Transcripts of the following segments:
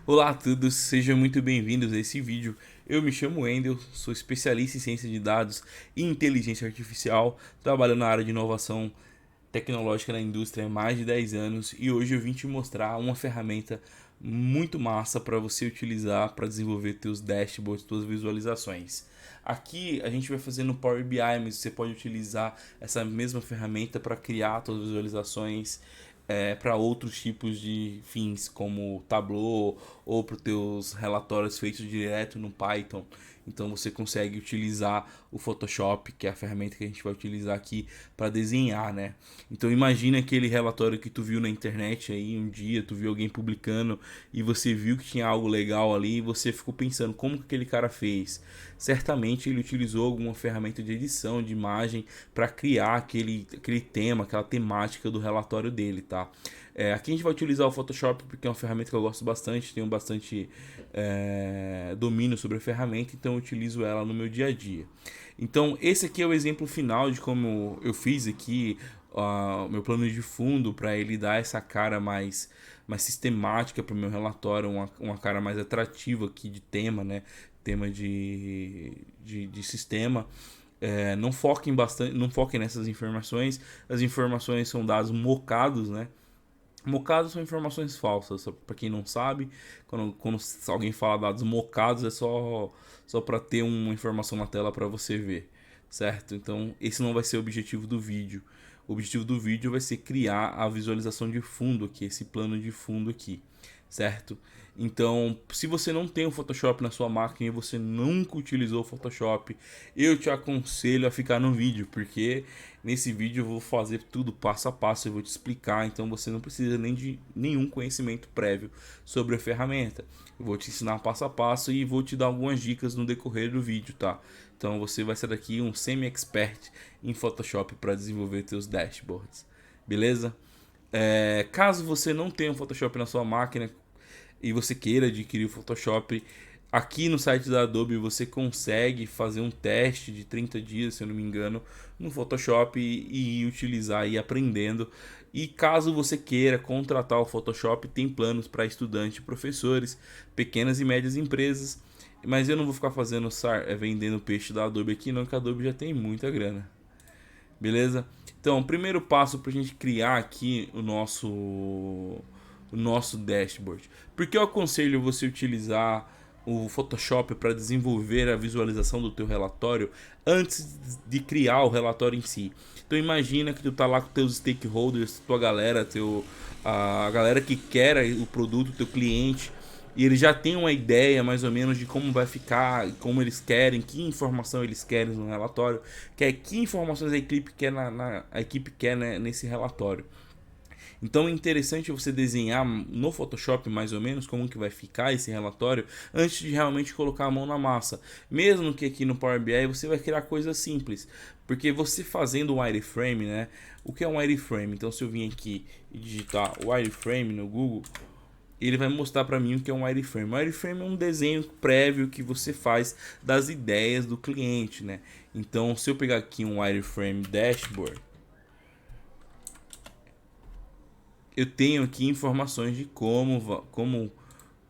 Olá a todos, sejam muito bem-vindos a esse vídeo. Eu me chamo Wendel, sou especialista em ciência de dados e inteligência artificial, trabalho na área de inovação tecnológica na indústria há mais de 10 anos e hoje eu vim te mostrar uma ferramenta muito massa para você utilizar para desenvolver teus dashboards, tuas visualizações. Aqui a gente vai fazer no Power BI, mas você pode utilizar essa mesma ferramenta para criar suas visualizações para outros tipos de fins, como Tableau ou para os teus relatórios feitos direto no Python. Então você consegue utilizar o Photoshop, que é a ferramenta que a gente vai utilizar aqui para desenhar, né? Então imagina aquele relatório que tu viu na internet aí um dia, tu viu alguém publicando e você viu que tinha algo legal ali e você ficou pensando como que aquele cara fez. Certamente ele utilizou alguma ferramenta de edição de imagem para criar aquele tema, aquela temática do relatório dele, tá? Aqui a gente vai utilizar o Photoshop porque é uma ferramenta que eu gosto bastante, tenho bastante domínio sobre a ferramenta, então eu utilizo ela no meu dia a dia. Então esse aqui é o exemplo final de como eu fiz aqui o meu plano de fundo para ele dar essa cara mais sistemática para o meu relatório, uma cara mais atrativa aqui de tema, né? Tema de sistema. Não foquem bastante, não foquem nessas informações. As informações são dados mocados, né? Mocados são informações falsas, para quem não sabe, quando alguém fala dados mocados é só para ter uma informação na tela para você ver, certo? Então esse não vai ser o objetivo do vídeo. O objetivo do vídeo vai ser criar a visualização de fundo aqui, esse plano de fundo aqui, certo? Então, se você não tem o Photoshop na sua máquina e você nunca utilizou o Photoshop, eu te aconselho a ficar no vídeo, porque nesse vídeo eu vou fazer tudo passo a passo, eu vou te explicar, então você não precisa nem de nenhum conhecimento prévio sobre a ferramenta. Eu vou te ensinar passo a passo e vou te dar algumas dicas no decorrer do vídeo, tá? Então você vai ser daqui um semi-expert em Photoshop para desenvolver seus dashboards, beleza? Caso você não tenha um Photoshop na sua máquina e você queira adquirir o Photoshop, aqui no site da Adobe você consegue fazer um teste de 30 dias, se eu não me engano, no Photoshop e ir utilizar e ir aprendendo. E caso você queira contratar o Photoshop, tem planos para estudantes, professores, pequenas e médias empresas. Mas eu não vou ficar vendendo peixe da Adobe aqui, não, que a Adobe já tem muita grana. Beleza? Então, o primeiro passo para a gente criar aqui o nosso dashboard. Por que eu aconselho você utilizar o Photoshop para desenvolver a visualização do teu relatório antes de criar o relatório em si? Então imagina que tu tá lá com teus stakeholders, tua galera, a galera que quer o produto, teu cliente, e ele já tem uma ideia mais ou menos de como vai ficar, como eles querem, que informação eles querem no relatório, que informações a equipe quer, a equipe quer, né, nesse relatório. Então é interessante você desenhar no Photoshop mais ou menos como que vai ficar esse relatório antes de realmente colocar a mão na massa. Mesmo que aqui no Power BI você vai criar coisas simples, porque você fazendo um wireframe, né? O que é um wireframe? Então se eu vim aqui e digitar wireframe no Google, ele vai mostrar para mim o que é um wireframe. Um wireframe é um desenho prévio que você faz das ideias do cliente, né? Então se eu pegar aqui um wireframe dashboard, eu tenho aqui informações de como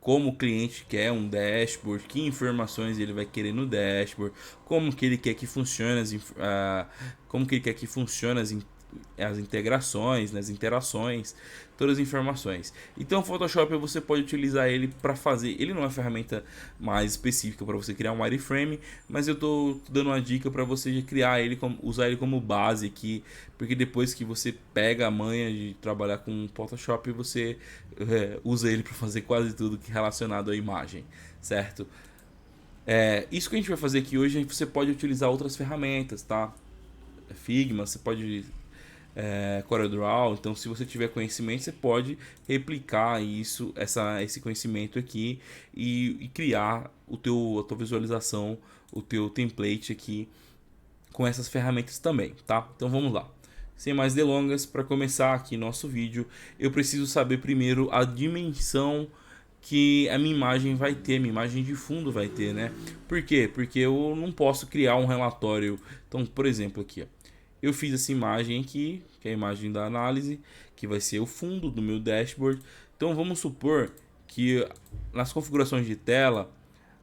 o cliente quer um dashboard, que informações ele vai querer no dashboard, como que ele quer que funcione como que ele quer que funcione as integrações, nas interações, todas as informações. Então o Photoshop você pode utilizar ele para fazer, ele não é uma ferramenta mais específica para você criar um wireframe, mas eu tô dando uma dica para você criar ele, usar ele como base aqui, porque depois que você pega a manha de trabalhar com Photoshop, você usa ele para fazer quase tudo que é relacionado à imagem, certo? Isso que a gente vai fazer aqui hoje, você pode utilizar outras ferramentas, tá? Figma, você pode CorelDRAW. Então, se você tiver conhecimento, você pode replicar esse conhecimento aqui e criar a tua visualização, o teu template aqui com essas ferramentas também, tá? Então, vamos lá. Sem mais delongas, para começar aqui nosso vídeo, eu preciso saber primeiro a dimensão que a minha imagem vai ter, minha imagem de fundo vai ter, né? Por quê? Porque eu não posso criar um relatório. Então, por exemplo, aqui, ó, eu fiz essa imagem aqui, que é a imagem da análise, que vai ser o fundo do meu dashboard. Então, vamos supor que nas configurações de tela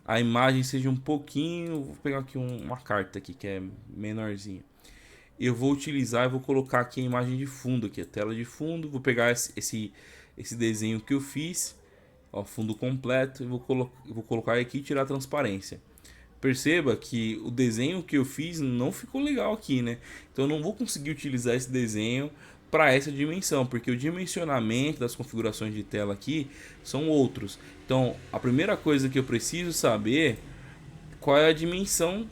a imagem seja um pouquinho... Vou pegar aqui uma carta aqui que é menorzinha. Eu vou utilizar e vou colocar aqui a imagem de fundo, aqui a tela de fundo. Vou pegar esse desenho que eu fiz, ó, fundo completo, e vou colocar aqui e tirar a transparência. Perceba que o desenho que eu fiz não ficou legal aqui, né? Então eu não vou conseguir utilizar esse desenho para essa dimensão, porque o dimensionamento das configurações de tela aqui são outros. Então a primeira coisa que eu preciso saber qual é a dimensão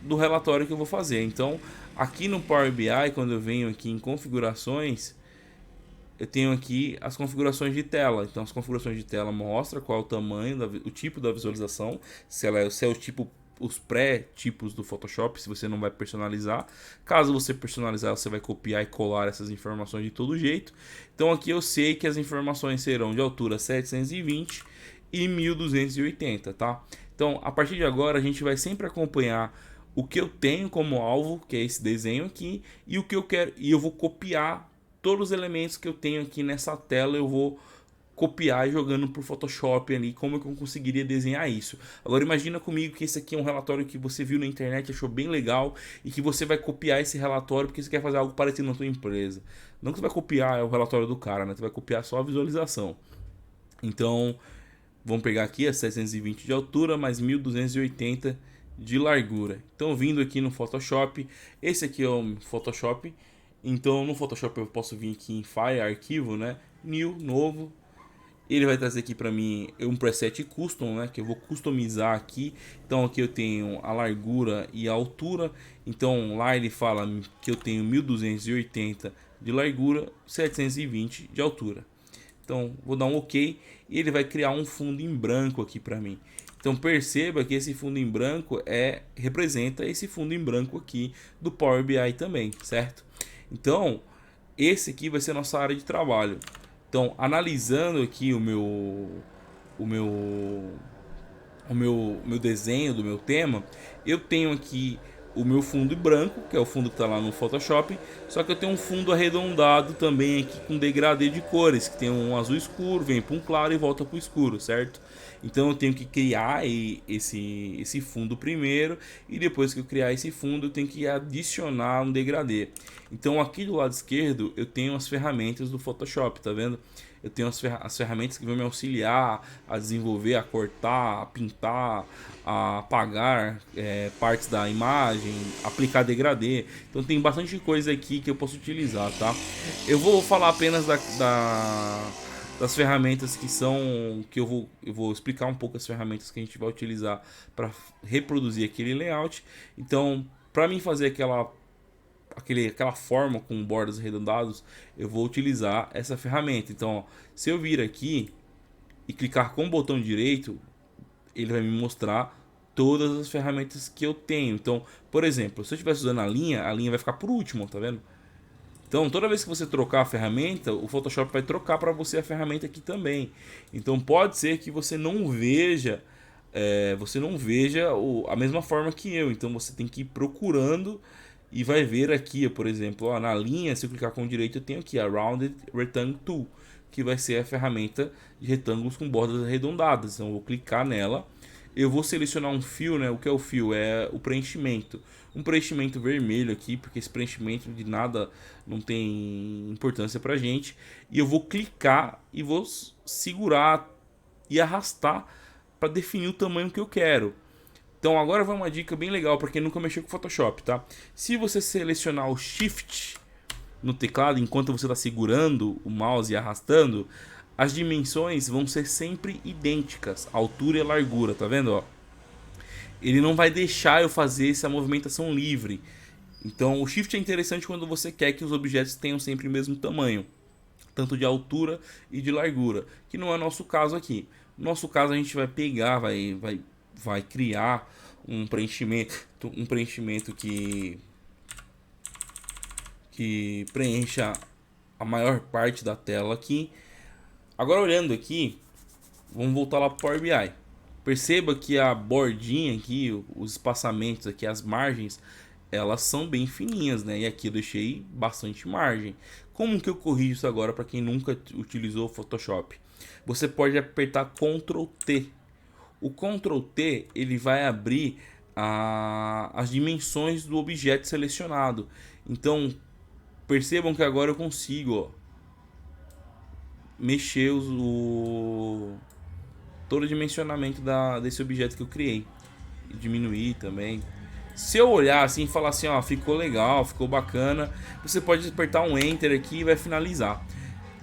do relatório que eu vou fazer. Então aqui no Power BI, quando eu venho aqui em configurações, eu tenho aqui as configurações de tela. Então as configurações de tela mostra qual é o tamanho, o tipo da visualização, se é o tipo, os pré-tipos do Photoshop, se você não vai personalizar. Caso você personalizar, você vai copiar e colar essas informações de todo jeito. Então aqui eu sei que as informações serão de altura 720 e 1280, tá? Então a partir de agora a gente vai sempre acompanhar o que eu tenho como alvo, que é esse desenho aqui, e o que eu quero, e eu vou copiar todos os elementos que eu tenho aqui nessa tela, eu vou copiar jogando pro Photoshop ali, como que eu conseguiria desenhar isso. Agora imagina comigo que esse aqui é um relatório que você viu na internet, achou bem legal, e que você vai copiar esse relatório porque você quer fazer algo parecido na sua empresa. Não que você vai copiar o relatório do cara, né? Você vai copiar só a visualização. Então, vamos pegar aqui a 720 de altura, mais 1280 de largura. Então, vindo aqui no Photoshop, esse aqui é o Photoshop. Então, no Photoshop eu posso vir aqui em File, Arquivo, né? New, Novo. Ele vai trazer aqui para mim um preset custom, né? Que eu vou customizar aqui. Então, aqui eu tenho a largura e a altura. Então, lá ele fala que eu tenho 1280 de largura, 720 de altura. Então, vou dar um OK e ele vai criar um fundo em branco aqui para mim. Então perceba que esse fundo em branco representa esse fundo em branco aqui do Power BI também, certo? Então, esse aqui vai ser a nossa área de trabalho. Então, analisando aqui o meu desenho do meu tema, eu tenho aqui o meu fundo branco, que é o fundo que está lá no Photoshop, só que eu tenho um fundo arredondado também aqui com degradê de cores, que tem um azul escuro, vem para um claro e volta para o escuro, certo? Então eu tenho que criar esse fundo primeiro, e depois que eu criar esse fundo eu tenho que adicionar um degradê. Então aqui do lado esquerdo eu tenho as ferramentas do Photoshop, tá vendo? Eu tenho as ferramentas que vão me auxiliar a desenvolver, a cortar, a pintar, a apagar partes da imagem, aplicar degradê. Então tem bastante coisa aqui que eu posso utilizar, tá? Eu vou falar apenas das ferramentas que eu vou explicar um pouco as ferramentas que a gente vai utilizar para reproduzir aquele layout. Então, para mim fazer aquela forma com bordas arredondados, eu vou utilizar essa ferramenta. Então, ó, se eu vir aqui e clicar com o botão direito, ele vai me mostrar todas as ferramentas que eu tenho. Então, por exemplo, se eu estivesse usando a linha vai ficar por último, tá vendo? Então, toda vez que você trocar a ferramenta, o Photoshop vai trocar para você a ferramenta aqui também. Então, pode ser que você não veja a mesma forma que eu. Então, você tem que ir procurando e vai ver aqui, por exemplo, ó, na linha, se eu clicar com o direito, eu tenho aqui a Rounded Rectangle Tool, que vai ser a ferramenta de retângulos com bordas arredondadas. Então eu vou clicar nela, eu vou selecionar um fio, né? O que é o fio? É o preenchimento. Um preenchimento vermelho aqui, porque esse preenchimento de nada não tem importância pra gente. E eu vou clicar e vou segurar e arrastar para definir o tamanho que eu quero. Então agora vai uma dica bem legal para quem nunca mexeu com Photoshop, tá? Se você selecionar o Shift no teclado enquanto você está segurando o mouse e arrastando, as dimensões vão ser sempre idênticas, a altura e a largura, tá vendo? Ó? Ele não vai deixar eu fazer essa movimentação livre. Então o Shift é interessante quando você quer que os objetos tenham sempre o mesmo tamanho, tanto de altura e de largura, que não é o nosso caso aqui. No nosso caso a gente vai pegar, vai criar um preenchimento que preencha a maior parte da tela aqui. Agora olhando aqui, vamos voltar lá para o Power BI. Perceba que a bordinha aqui, os espaçamentos aqui, as margens, elas são bem fininhas, né? E aqui eu deixei bastante margem. Como que eu corrijo isso agora para quem nunca utilizou o Photoshop? Você pode apertar Ctrl T. O Ctrl T ele vai abrir as dimensões do objeto selecionado. Então percebam que agora eu consigo, ó, mexer todo o dimensionamento desse objeto que eu criei e diminuir também. Se eu olhar assim e falar assim, ó, ficou legal, ficou bacana, você pode apertar um Enter aqui e vai finalizar.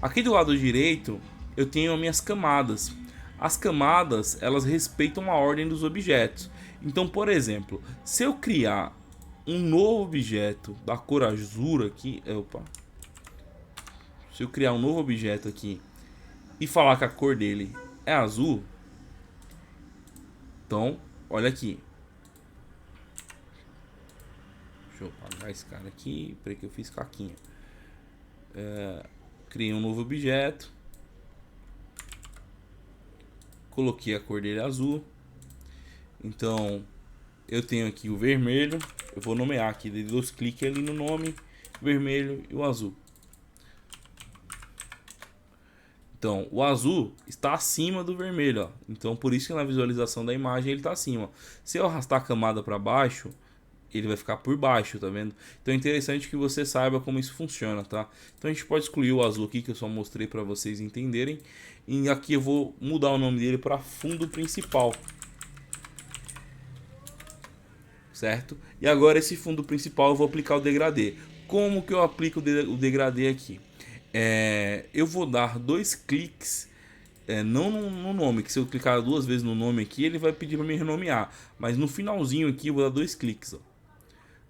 Aqui do lado direito eu tenho as minhas camadas. As camadas, elas respeitam a ordem dos objetos. Então, por exemplo, se eu criar um novo objeto da cor azul aqui, se eu criar um novo objeto aqui e falar que a cor dele é azul, então, olha aqui. Deixa eu apagar esse cara aqui, peraí que eu fiz caquinha. Criei um novo objeto. Coloquei a cor dele azul. Então, eu tenho aqui o vermelho. Eu vou nomear aqui, dei 2 cliques ali no nome, vermelho e o azul. Então, o azul está acima do vermelho, ó. Então, por isso que na visualização da imagem ele está acima. Se eu arrastar a camada para baixo, ele vai ficar por baixo, tá vendo? Então é interessante que você saiba como isso funciona, tá? Então a gente pode excluir o azul aqui, que eu só mostrei para vocês entenderem. E aqui eu vou mudar o nome dele para fundo principal. Certo? E agora esse fundo principal eu vou aplicar o degradê. Como que eu aplico o degradê aqui? Eu vou dar 2 cliques, não no nome, que se eu clicar 2 vezes no nome aqui, ele vai pedir para me renomear. Mas no finalzinho aqui eu vou dar 2 cliques, ó.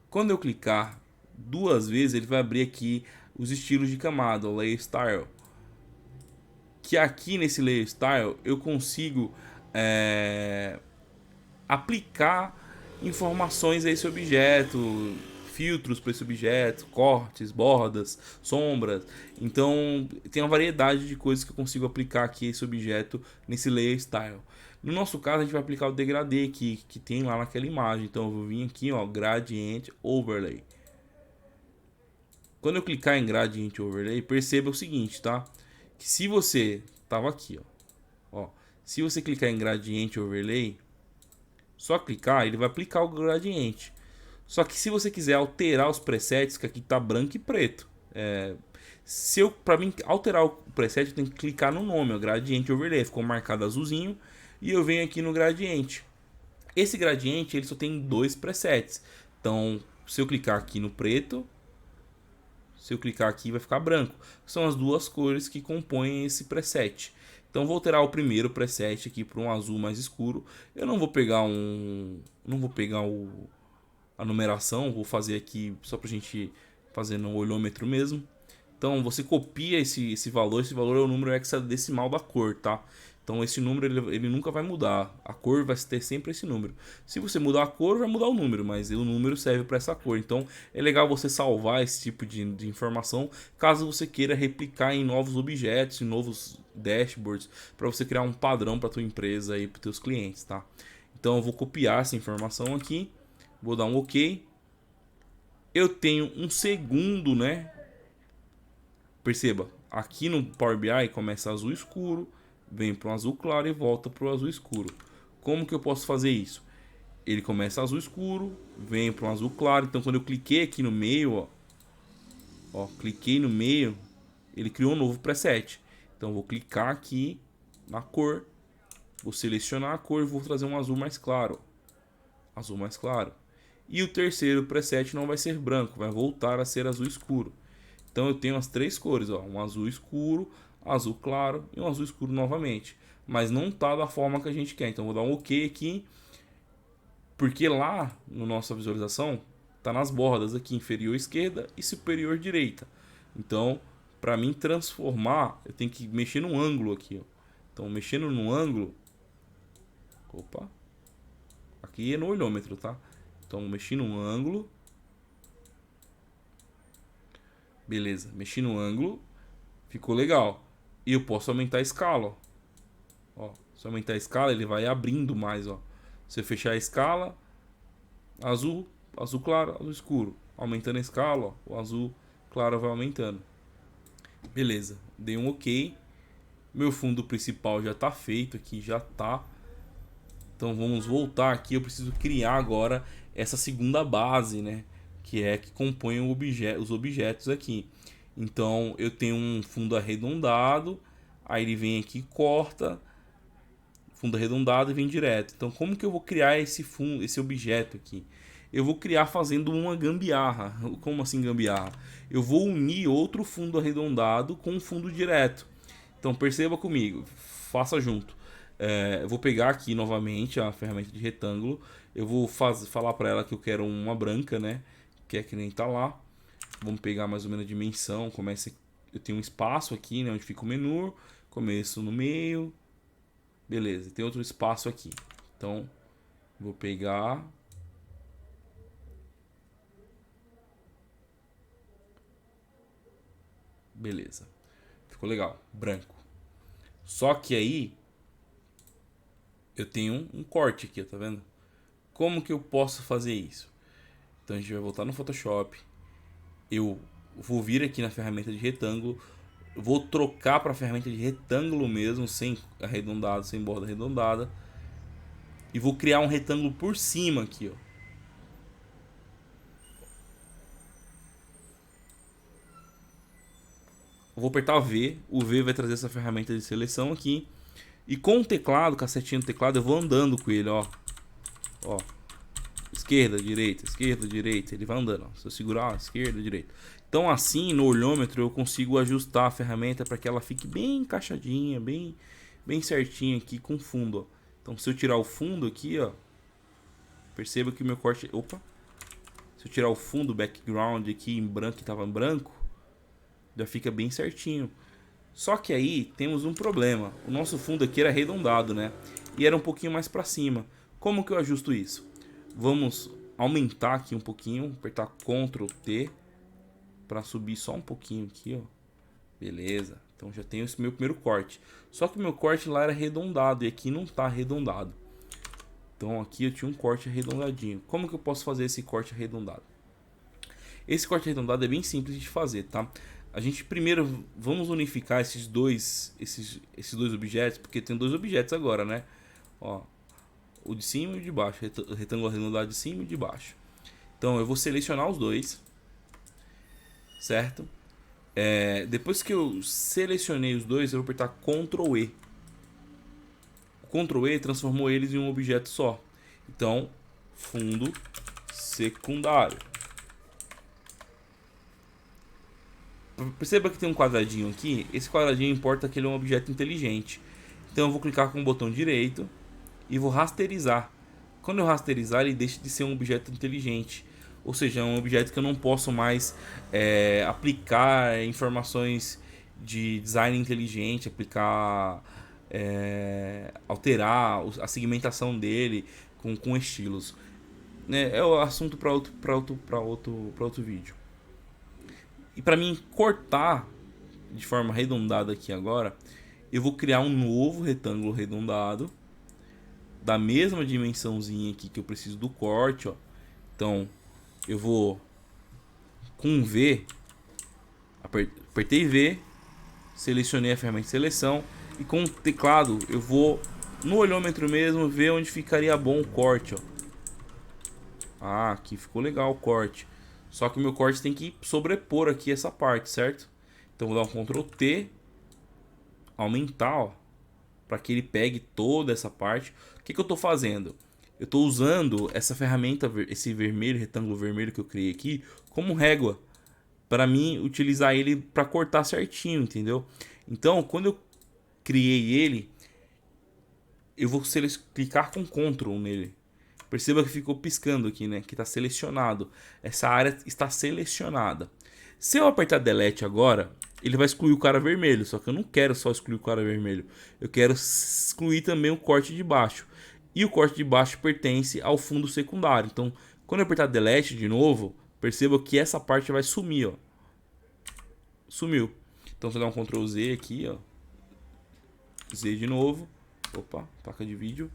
Quando eu clicar 2 vezes, ele vai abrir aqui os estilos de camada, o Layer Style. Que aqui nesse Layer Style eu consigo aplicar informações a esse objeto, filtros para esse objeto, cortes, bordas, sombras. Então tem uma variedade de coisas que eu consigo aplicar aqui a esse objeto nesse Layer Style. No nosso caso a gente vai aplicar o degradê aqui, que tem lá naquela imagem. Então eu vou vir aqui, ó, Gradient Overlay. Quando eu clicar em Gradient Overlay, perceba o seguinte, tá? Que se você tava aqui, ó, se você clicar em Gradient Overlay, só clicar, ele vai aplicar o gradiente. Só que se você quiser alterar os presets, que aqui tá branco e preto, para mim alterar o preset eu tenho que clicar no nome, ó, Gradient Overlay, ficou marcado azulzinho, e eu venho aqui no gradiente. Esse gradiente ele só tem 2 presets. Então, se eu clicar aqui no preto, se eu clicar aqui vai ficar branco. São as 2 cores que compõem esse preset. Então vou alterar o primeiro preset aqui para um azul mais escuro. Eu não vou pegar a numeração, vou fazer aqui só para a gente fazer no olhômetro mesmo. Então você copia esse valor é o número hexadecimal da cor, tá? Então esse número ele nunca vai mudar, a cor vai ter sempre esse número. Se você mudar a cor, vai mudar o número, mas o número serve para essa cor. Então é legal você salvar esse tipo de informação, caso você queira replicar em novos objetos, em novos dashboards, para você criar um padrão para tua empresa e para teus clientes, tá? Então eu vou copiar essa informação aqui, vou dar um OK. Eu tenho um segundo, né? Perceba, aqui no Power BI começa azul escuro, vem para um azul claro e volta para o azul escuro. Como que eu posso fazer isso? Ele começa azul escuro, vem para um azul claro. Então quando eu cliquei aqui no meio, ó, cliquei no meio, ele criou um novo preset. Então eu vou clicar aqui na cor, vou selecionar a cor e vou trazer um azul mais claro. Azul mais claro. E o terceiro preset não vai ser branco, vai voltar a ser azul escuro. Então eu tenho as 3 cores, ó, um azul escuro, azul claro e um azul escuro novamente. Mas não tá da forma que a gente quer. Então vou dar um OK aqui. Porque lá na nossa visualização tá nas bordas aqui, inferior esquerda e superior direita. Então, para mim transformar, eu tenho que mexer no ângulo aqui, ó. Então, mexendo no ângulo, opa. Aqui é no olhômetro, tá? Então, mexi no ângulo. Beleza, mexi no ângulo, ficou legal. E eu posso aumentar a escala, ó. Se eu aumentar a escala, ele vai abrindo mais, ó. Se eu fechar a escala, azul, azul claro, azul escuro. Aumentando a escala, ó, o azul claro vai aumentando. Beleza, dei um OK. Meu fundo principal já tá feito aqui, já tá. Então vamos voltar aqui, eu preciso criar agora essa segunda base, né? Que é que compõe os objetos aqui. Então eu tenho um fundo arredondado, aí ele vem aqui, corta, fundo arredondado e vem direto. Então como que eu vou criar esse fundo, esse objeto aqui? Eu vou criar fazendo uma gambiarra. Como assim gambiarra? Eu vou unir outro fundo arredondado com um fundo direto. Então perceba comigo, faça junto. Eu vou pegar aqui novamente a ferramenta de retângulo. Eu vou falar para ela que eu quero uma branca, né? Que é que nem tá lá. Vamos pegar mais ou menos a dimensão. Eu tenho um espaço aqui, né? Onde fica o menu. Começo no meio. Beleza, tem outro espaço aqui. Então, vou pegar. Beleza. Ficou legal, branco. Só que aí eu tenho um corte aqui, tá vendo? Como que eu posso fazer isso? Então a gente vai voltar no Photoshop. Eu vou vir aqui na ferramenta de retângulo. Vou trocar para a ferramenta de retângulo mesmo, sem arredondado, sem borda arredondada. E vou criar um retângulo por cima aqui, ó. Eu vou apertar V. O V vai trazer essa ferramenta de seleção aqui. E com o teclado, com a setinha do teclado, eu vou andando com ele, ó. Ó. Esquerda, direita. Ele vai andando, ó. Se eu segurar, ó, esquerda, direita. Então assim, no olhômetro, eu consigo ajustar a ferramenta para que ela fique bem encaixadinha, bem certinha aqui com o fundo, ó. Então se eu tirar o fundo aqui, ó, perceba que o meu corte... Opa! Se eu tirar o fundo, o background aqui em branco, que estava em branco, já fica bem certinho. Só que aí temos um problema. O nosso fundo aqui era arredondado, né? E era um pouquinho mais para cima. Como que eu ajusto isso? Vamos aumentar aqui um pouquinho, apertar Ctrl T para subir só um pouquinho aqui, ó. Beleza. Então já tenho esse meu primeiro corte. Só que o meu corte lá era arredondado e aqui não tá arredondado. Então aqui eu tinha um corte arredondadinho. Como que eu posso fazer esse corte arredondado? Esse corte arredondado é bem simples de fazer, tá? A gente primeiro vamos unificar esses dois objetos, porque tem dois objetos agora, né? Ó, o de cima e o de baixo, retângulo arredondado de cima e de baixo. Então eu vou selecionar os dois, certo? Depois que eu selecionei os dois, eu vou apertar Ctrl E. O Ctrl E transformou eles em um objeto só. Então, fundo secundário. Perceba que tem um quadradinho aqui. Esse quadradinho importa que ele é um objeto inteligente. Então eu vou clicar com o botão direito e vou rasterizar. Quando eu rasterizar, ele deixa de ser um objeto inteligente. Ou seja, é um objeto que eu não posso mais aplicar informações de design inteligente, alterar a segmentação dele com estilos. É o assunto para outro vídeo. E para mim cortar de forma arredondada aqui agora, eu vou criar um novo retângulo arredondado da mesma dimensãozinha aqui que eu preciso do corte, ó. Então eu vou com V, apertei V, selecionei a ferramenta de seleção e com o teclado eu vou no olhômetro mesmo ver onde ficaria bom o corte, ó. Ah, aqui ficou legal o corte. Só que o meu corte tem que sobrepor aqui essa parte, certo? Então vou dar um Ctrl T, aumentar, ó, para que ele pegue toda essa parte. O que eu estou fazendo? Eu estou usando essa ferramenta, esse vermelho, retângulo vermelho que eu criei aqui, como régua, para mim utilizar ele para cortar certinho, entendeu? Então, quando eu criei ele, eu vou clicar com Ctrl nele. Perceba que ficou piscando aqui, né? Que está selecionado. Essa área está selecionada. Se eu apertar Delete agora, ele vai excluir o cara vermelho. Só que eu não quero só excluir o cara vermelho. Eu quero excluir também o corte de baixo. E o corte de baixo pertence ao fundo secundário. Então, quando eu apertar Delete de novo, perceba que essa parte vai sumir, ó. Sumiu. Então, você dá um Ctrl Z aqui, ó. Z de novo. Opa, placa de vídeo.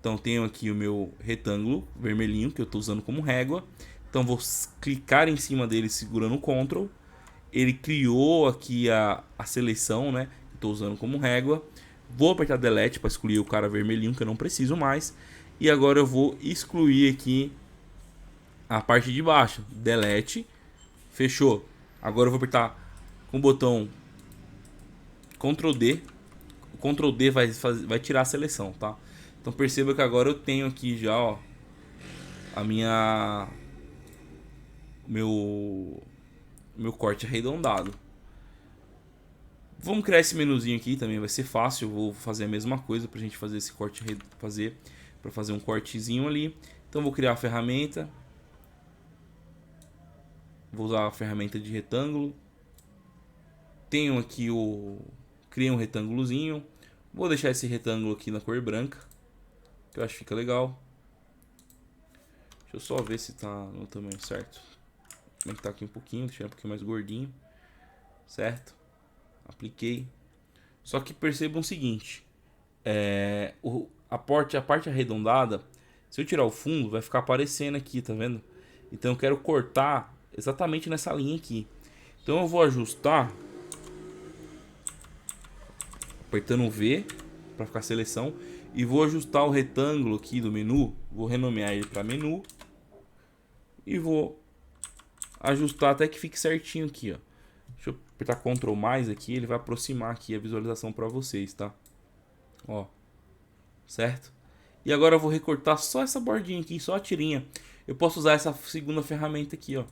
Então tenho aqui o meu retângulo vermelhinho que eu estou usando como régua. Então vou clicar em cima dele segurando o Ctrl ele criou aqui a seleção, né? Estou usando como régua. Vou apertar Delete para excluir o cara vermelhinho que eu não preciso mais. E agora eu vou excluir aqui a parte de baixo. Delete. Fechou. Agora eu vou apertar com o botão Ctrl D. O Ctrl D vai tirar a seleção, tá? Então perceba que agora eu tenho aqui já, ó, a meu corte arredondado. Vamos criar esse menuzinho aqui, também vai ser fácil. Eu vou fazer a mesma coisa pra gente fazer esse corte, para fazer um cortezinho ali. Então vou criar a ferramenta. Vou usar a ferramenta de retângulo. Tenho aqui criei um retângulozinho. Vou deixar esse retângulo aqui na cor branca, que eu acho que fica legal. Deixa eu só ver se tá no tamanho certo. Como é que tá aqui um pouquinho, deixar um pouquinho mais gordinho. Certo? Apliquei. Só que percebam o seguinte. A parte arredondada, se eu tirar o fundo, vai ficar aparecendo aqui, tá vendo? Então eu quero cortar exatamente nessa linha aqui. Então eu vou ajustar apertando o V para ficar a seleção e vou ajustar o retângulo aqui do menu. Vou renomear ele para menu e vou ajustar até que fique certinho aqui, ó. Deixa eu apertar Ctrl mais aqui, ele vai aproximar aqui a visualização para vocês, tá? Ó, certo? E agora eu vou recortar só essa bordinha aqui, só a tirinha. Eu posso usar essa segunda ferramenta aqui, ó.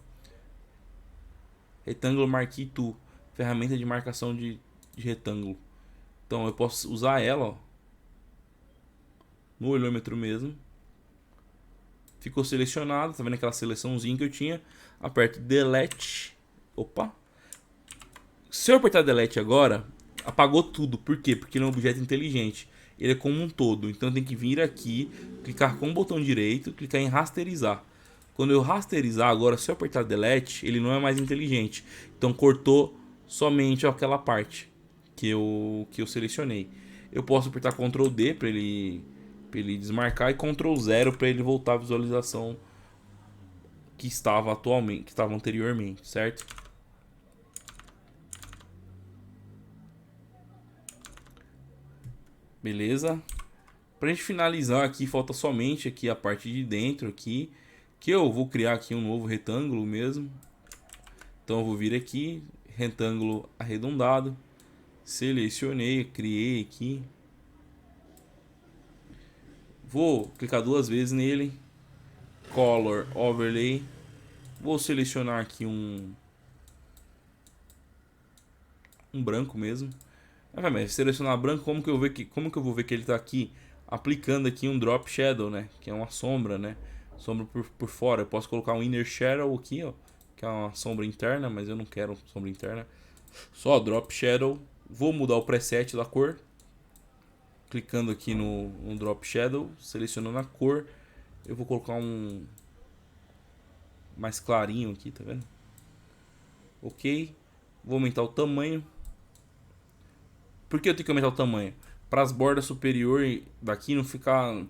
Retângulo Marquee Tool, ferramenta de marcação de retângulo. Então eu posso usar ela, ó, no olhômetro mesmo. Ficou selecionado, tá vendo aquela seleçãozinha que eu tinha? Aperto Delete. Opa! Se eu apertar Delete agora, apagou tudo. Por quê? Porque ele é um objeto inteligente. Ele é como um todo. Então tem que vir aqui, clicar com o botão direito, clicar em rasterizar. Quando eu rasterizar agora, se eu apertar Delete, ele não é mais inteligente. Então cortou somente aquela parte que eu selecionei. Eu posso apertar Ctrl D para ele desmarcar e Ctrl 0 para ele voltar à visualização que estava anteriormente, certo? Beleza? Pra gente finalizar aqui, falta somente aqui a parte de dentro aqui, que eu vou criar aqui um novo retângulo mesmo. Então eu vou vir aqui, retângulo arredondado, selecionei, criei aqui. Vou clicar duas vezes nele, Color Overlay. Vou selecionar aqui um branco mesmo. Mas selecionar branco, como que eu vou ver que ele está aqui aplicando aqui um Drop Shadow, né? Que é uma sombra, né? Sombra por fora. Eu posso colocar um Inner Shadow aqui, ó, que é uma sombra interna, mas eu não quero sombra interna. Só Drop Shadow. Vou mudar o preset da cor. Clicando aqui no Drop Shadow, selecionando a cor. Eu vou colocar um mais clarinho aqui, tá vendo? Ok. Vou aumentar o tamanho. Por que eu tenho que aumentar o tamanho? Para as bordas superiores daqui não ficar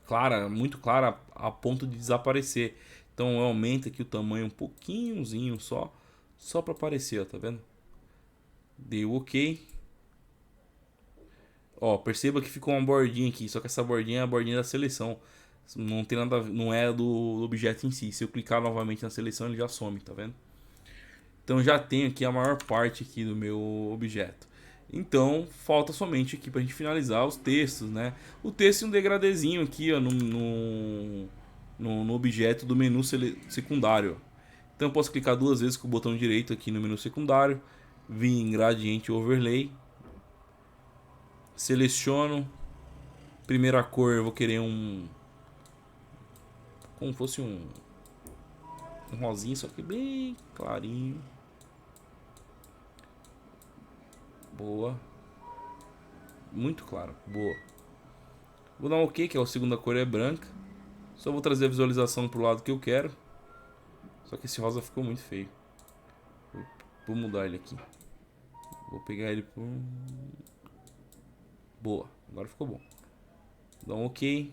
clara, muito clara a ponto de desaparecer. Então eu aumento aqui o tamanho um pouquinhozinho só para aparecer, ó, tá vendo? Dei o OK. Ó, perceba que ficou uma bordinha aqui, só que essa bordinha é a bordinha da seleção. Não tem nada, não é do objeto em si. Se eu clicar novamente na seleção, ele já some, tá vendo? Então já tenho aqui a maior parte aqui do meu objeto. Então falta somente aqui pra gente finalizar os textos, né? O texto e um degradezinho aqui, ó, no objeto do menu secundário. Então eu posso clicar duas vezes com o botão direito aqui no menu secundário, vir em Gradient Overlay, seleciono, primeira cor eu vou querer como fosse um rosinha, só que bem clarinho. Boa. Muito claro. Boa. Vou dar um OK, que a segunda cor é branca. Só vou trazer a visualização pro lado que eu quero. Só que esse rosa ficou muito feio. Vou mudar ele aqui. Vou pegar ele por... Boa. Agora ficou bom. Dá um OK.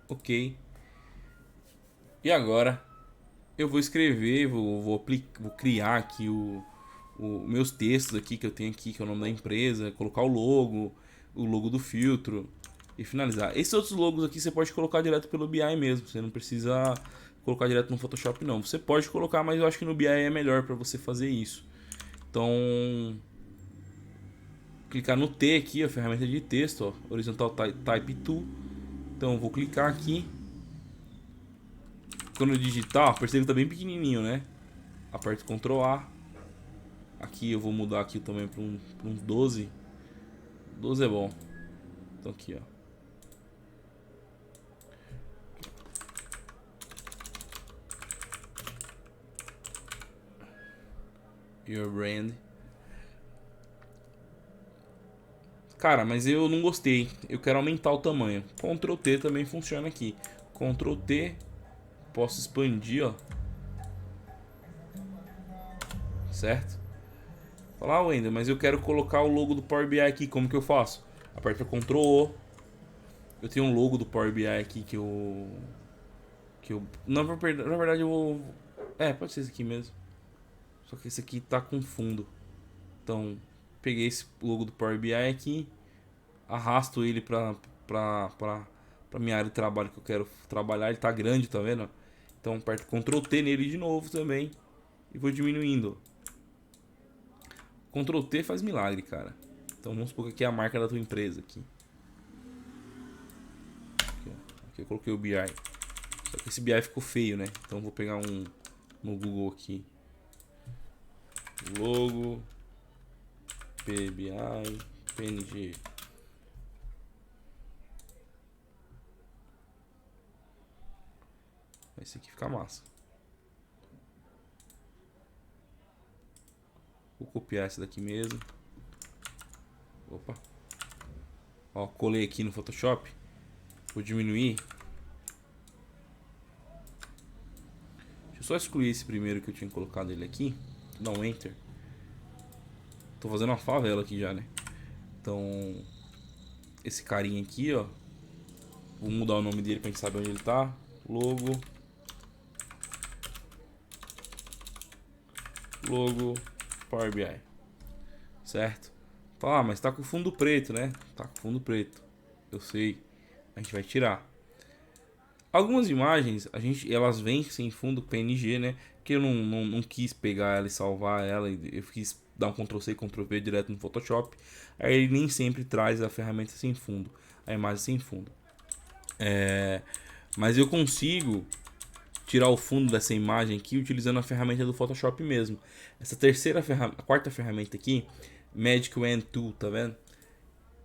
OK. E agora eu vou escrever, vou criar aqui meus textos aqui que eu tenho aqui, que é o nome da empresa, colocar o logo do filtro e finalizar. Esses outros logos aqui você pode colocar direto pelo BI mesmo, você não precisa colocar direto no Photoshop não. Você pode colocar, mas eu acho que no BI é melhor para você fazer isso. Então, clicar no T aqui, a ferramenta de texto, ó, Horizontal Type Tool. Então eu vou clicar aqui. Quando eu digitar, percebe que tá bem pequenininho, né? Aperto Ctrl A. Aqui eu vou mudar aqui também para uns 12. 12 é bom. Então aqui, ó. Your brand. Cara, mas eu não gostei. Eu quero aumentar o tamanho. Ctrl T também funciona aqui. Ctrl T. Posso expandir, ó. Certo? Falar, Wender, mas eu quero colocar o logo do Power BI aqui. Como que eu faço? Aperta Ctrl O. Eu tenho um logo do Power BI aqui que eu... na verdade eu vou... pode ser esse aqui mesmo. Só que esse aqui tá com fundo. Então, peguei esse logo do Power BI aqui. Arrasto ele pra minha área de trabalho que eu quero trabalhar. Ele tá grande, tá vendo? Então, aperto Ctrl T nele de novo também. E vou diminuindo. Ctrl T faz milagre, cara. Então, vamos supor que aqui é a marca da tua empresa. Aqui eu coloquei o BI. Só que esse BI ficou feio, né? Então, vou pegar um no Google aqui. Logo PBI PNG. Esse aqui fica massa. Vou copiar esse daqui mesmo. Opa. Ó, colei aqui no Photoshop. Vou diminuir. Deixa eu só excluir esse primeiro que eu tinha colocado ele aqui. Dá um Enter. Tô fazendo uma favela aqui já, né? Então, esse carinha aqui, ó. Vou mudar o nome dele pra gente saber onde ele tá. Logo Power BI. Certo? Fala, mas tá com fundo preto, né? Tá com fundo preto. Eu sei. A gente vai tirar. Algumas imagens, elas vêm sem fundo PNG, né? Que eu não quis pegar ela e salvar ela. Eu quis dar um Ctrl C e Ctrl V direto no Photoshop. Aí ele nem sempre traz a ferramenta sem fundo. A imagem sem fundo. Mas eu consigo tirar o fundo dessa imagem aqui utilizando a ferramenta do Photoshop mesmo. Essa a quarta ferramenta aqui, Magic Wand Tool, tá vendo?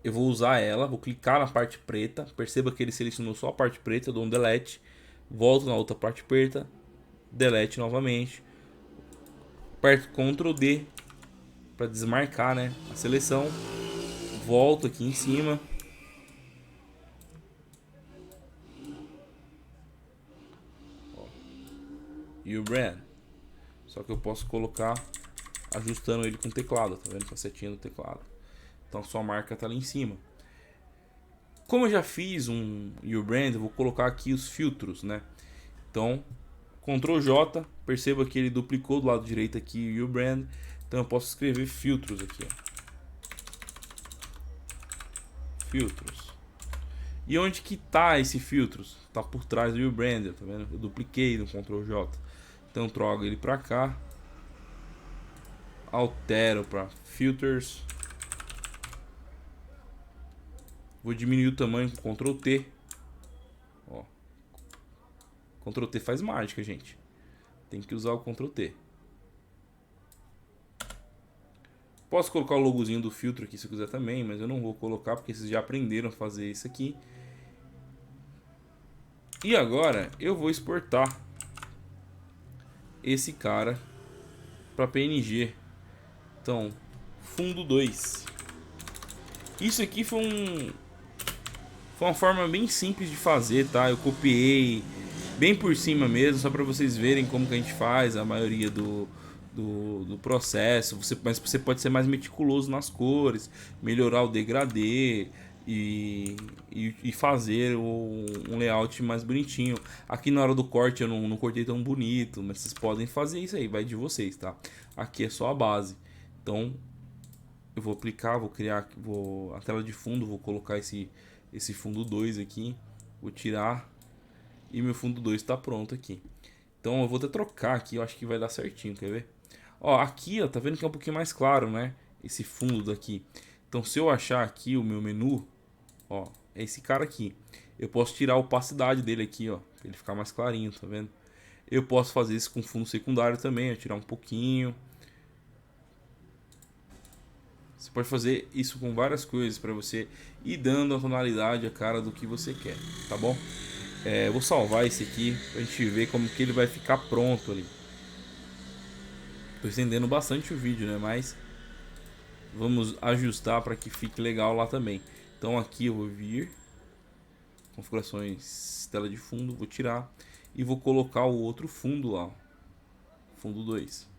Eu vou usar ela, vou clicar na parte preta, perceba que ele selecionou só a parte preta, eu dou um delete, volto na outra parte preta, delete novamente, aperto Ctrl D para desmarcar, né, a seleção, volto aqui em cima. E o brand. Só que eu posso colocar ajustando ele com o teclado, tá vendo? Com a setinha do teclado. Então a sua marca tá ali em cima. Como eu já fiz um Your Brand, eu vou colocar aqui os filtros, né? Então, Ctrl J, perceba que ele duplicou do lado direito aqui o Your Brand. Então eu posso escrever filtros aqui, ó. Filtros. E onde que tá esse filtros? Tá por trás do Your Brand, tá vendo? Eu dupliquei no Ctrl J. Então troco ele pra cá. Altero para filters. Vou diminuir o tamanho com Ctrl T. Ó. Ctrl T faz mágica, gente. Tem que usar o Ctrl T. Posso colocar o logozinho do filtro aqui se eu quiser também, mas eu não vou colocar porque vocês já aprenderam a fazer isso aqui. E agora eu vou exportar esse cara para PNG. Então, fundo 2. Isso aqui foi uma forma bem simples de fazer, tá? Eu copiei bem por cima mesmo, só para vocês verem como que a gente faz a maioria do processo. Mas você pode ser mais meticuloso nas cores, melhorar o degradê, e fazer um layout mais bonitinho. Aqui na hora do corte eu não cortei tão bonito, mas vocês podem fazer isso aí, vai de vocês, tá? Aqui é só a base. Então eu vou aplicar, vou criar, a tela de fundo, vou colocar esse fundo 2 aqui, vou tirar e meu fundo 2 está pronto aqui. Então eu vou até trocar aqui, eu acho que vai dar certinho, quer ver? Ó, aqui, ó, tá vendo que é um pouquinho mais claro, né? Esse fundo daqui. Então se eu achar aqui o meu menu, ó, é esse cara aqui. Eu posso tirar a opacidade dele aqui, ó, pra ele ficar mais clarinho, tá vendo? Eu posso fazer isso com fundo secundário também, ó, tirar um pouquinho. Você pode fazer isso com várias coisas para você ir dando a tonalidade, a cara do que você quer, tá bom? Eu vou salvar esse aqui pra gente ver como que ele vai ficar pronto ali. Tô estendendo bastante o vídeo, né? Mas vamos ajustar para que fique legal lá também. Então aqui eu vou vir, configurações, tela de fundo, vou tirar e vou colocar o outro fundo lá, fundo 2.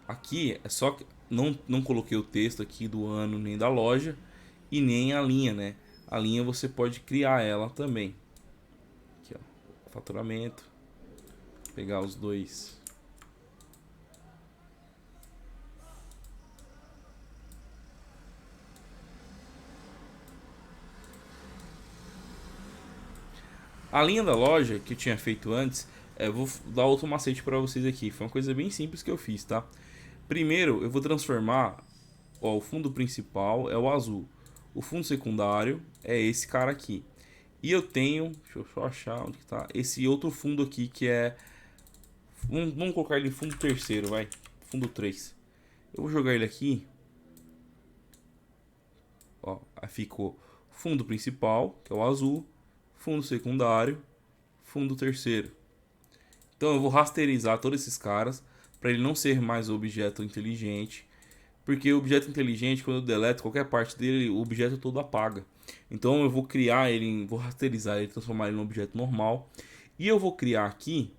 Aqui é só que não coloquei o texto aqui do ano nem da loja e nem a linha, né? A linha você pode criar ela também. Aqui, ó, faturamento, pegar os dois. A linha da loja que eu tinha feito antes, vou dar outro macete para vocês aqui. Foi uma coisa bem simples que eu fiz, tá? Primeiro eu vou transformar, ó, o fundo principal é o azul. O fundo secundário é esse cara aqui. E eu tenho, deixa eu só achar onde que tá, esse outro fundo aqui que é, vamos colocar ele em fundo terceiro, vai, fundo 3. Eu vou jogar ele aqui, ó, aí ficou fundo principal, que é o azul, fundo secundário, fundo terceiro. Então eu vou rasterizar todos esses caras para ele não ser mais objeto inteligente, porque o objeto inteligente, quando eu deleto qualquer parte dele, o objeto todo apaga. Então eu vou criar ele, vou rasterizar ele, transformar ele em um objeto normal. E eu vou criar aqui,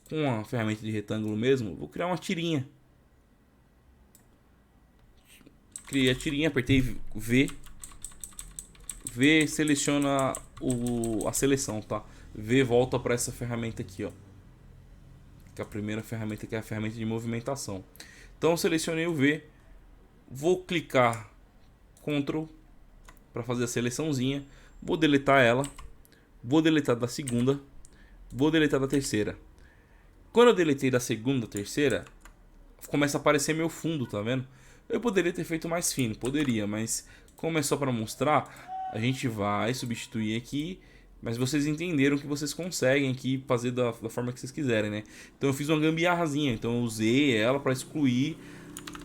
com a ferramenta de retângulo mesmo, vou criar uma tirinha. Criei a tirinha, apertei V. V seleciona a seleção, tá? V volta para essa ferramenta aqui, ó. Que é a primeira ferramenta, que é a ferramenta de movimentação. Então eu selecionei o V, vou clicar Ctrl para fazer a seleçãozinha, vou deletar ela, vou deletar da segunda, vou deletar da terceira. Quando eu deletei da segunda, terceira, começa a aparecer meu fundo, tá vendo? Eu poderia ter feito mais fino, poderia, mas como é só para mostrar, a gente vai substituir aqui. Mas vocês entenderam que vocês conseguem aqui fazer da forma que vocês quiserem, né? Então eu fiz uma gambiarrazinha, então eu usei ela para excluir.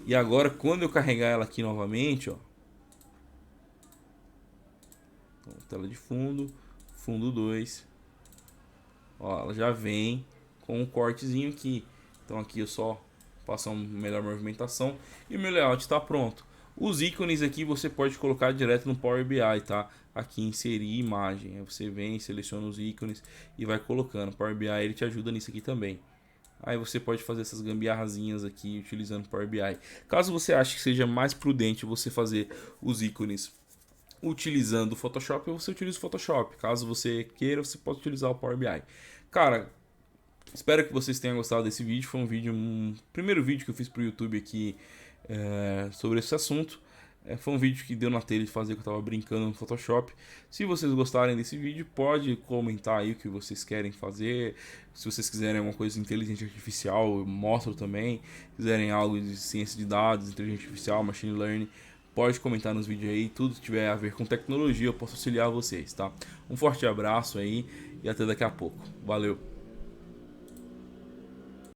E agora quando eu carregar ela aqui novamente, ó, então, tela de fundo, fundo 2, ó, ela já vem com um cortezinho aqui. Então aqui eu só faço uma melhor movimentação e o meu layout está pronto. Os ícones aqui você pode colocar direto no Power BI, tá? Aqui inserir imagem, aí você vem, seleciona os ícones e vai colocando. O Power BI ele te ajuda nisso aqui também. Aí você pode fazer essas gambiarrazinhas aqui utilizando o Power BI. Caso você ache que seja mais prudente você fazer os ícones utilizando o Photoshop, você utiliza o Photoshop. Caso você queira, você pode utilizar o Power BI. Cara, espero que vocês tenham gostado desse vídeo. Foi um primeiro vídeo que eu fiz pro YouTube aqui sobre esse assunto. Foi um vídeo que deu na telha de fazer, que eu tava brincando no Photoshop. Se vocês gostarem desse vídeo, pode comentar aí o que vocês querem fazer. Se vocês quiserem alguma coisa de inteligência artificial, eu mostro também. Se quiserem algo de ciência de dados, inteligência artificial, machine learning, pode comentar nos vídeos aí. Tudo que tiver a ver com tecnologia, eu posso auxiliar vocês, tá? Um forte abraço aí e até daqui a pouco. Valeu!